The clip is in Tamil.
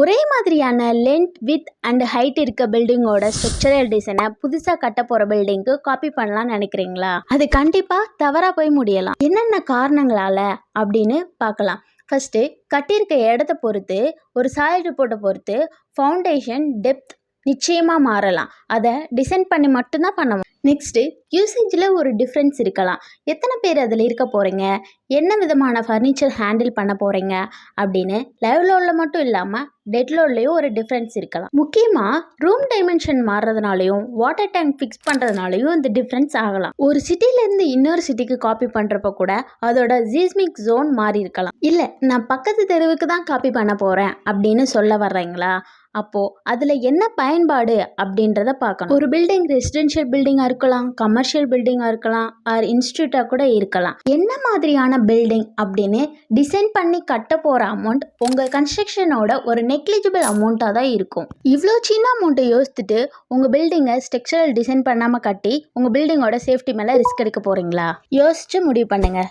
ஒரே மாதிரியான லென்த் வித் அண்ட் ஹைட் இருக்க பில்டிங்கோட ஸ்ட்ரக்சரல் டிசைனை புதுசாக கட்ட போகிற பில்டிங்க்கு காப்பி பண்ணலாம்னு நினைக்கிறீங்களா? அது கண்டிப்பாக தவறாக போய் முடியலாம். என்னென்ன காரணங்களால் அப்படின்னு பார்க்கலாம். ஃபஸ்ட்டு, கட்டியிருக்க இடத்த பொறுத்து, ஒரு சாயில் ரிப்போர்ட்டை பொறுத்து ஃபவுண்டேஷன் டெப்த் நிச்சயமாக மாறலாம். அதை டிசைன் பண்ணி மட்டும்தான் பண்ணணும். நெக்ஸ்ட்டு, யூசேஜில் ஒரு டிஃப்ரென்ஸ் இருக்கலாம். எத்தனை பேர் அதில் இருக்க போகிறீங்க, என்ன விதமான ஃபர்னிச்சர் ஹேண்டில் பண்ண போகிறீங்க அப்படின்னு லைவ் லோடில் மட்டும் இல்லாமல் டெட் லோட்லேயும் ஒரு டிஃப்ரென்ஸ் இருக்கலாம். முக்கியமாக ரூம் டைமென்ஷன் மாறுறதுனாலையும் வாட்டர் டேங்க் ஃபிக்ஸ் பண்ணுறதுனாலையும் இந்த டிஃப்ரென்ஸ் ஆகலாம். ஒரு சிட்டிலேருந்து இன்னொரு சிட்டிக்கு காப்பி பண்ணுறப்ப கூட அதோட சீஸ்மிக் ஜோன் மாறி இருக்கலாம். இல்லை, நான் பக்கத்து தெருவுக்கு தான் காப்பி பண்ண போகிறேன் அப்படின்னு சொல்ல வர்றீங்களா? அப்போது அதில் என்ன பயன்பாடு அப்படின்றத பார்க்கணும். ஒரு பில்டிங் ரெசிடென்ஷியல் பில்டிங்காக இருக்கலாம், கமர்ஷியல் பில்டிங்காக இருக்கலாம், ஆர் இன்ஸ்டியூட்டாக கூட இருக்கலாம். என்ன மாதிரியான பில்டிங் அப்படின்னு டிசைன் பண்ணி கட்ட போகிற அமௌண்ட் உங்கள் கன்ஸ்ட்ரக்ஷனோட ஒரு நெக்லிஜிபிள் அமௌண்ட்டாக தான் இருக்கும். இவ்வளோ சின்ன அமௌண்ட்டை யோசித்துட்டு உங்கள் பில்டிங்கை ஸ்ட்ரக்சரல் டிசைன் பண்ணாமல் கட்டி உங்கள் பில்டிங்கோட சேஃப்டி மேலே ரிஸ்க் எடுக்க போகிறீங்களா? யோசிச்சு முடிவு பண்ணுங்கள்.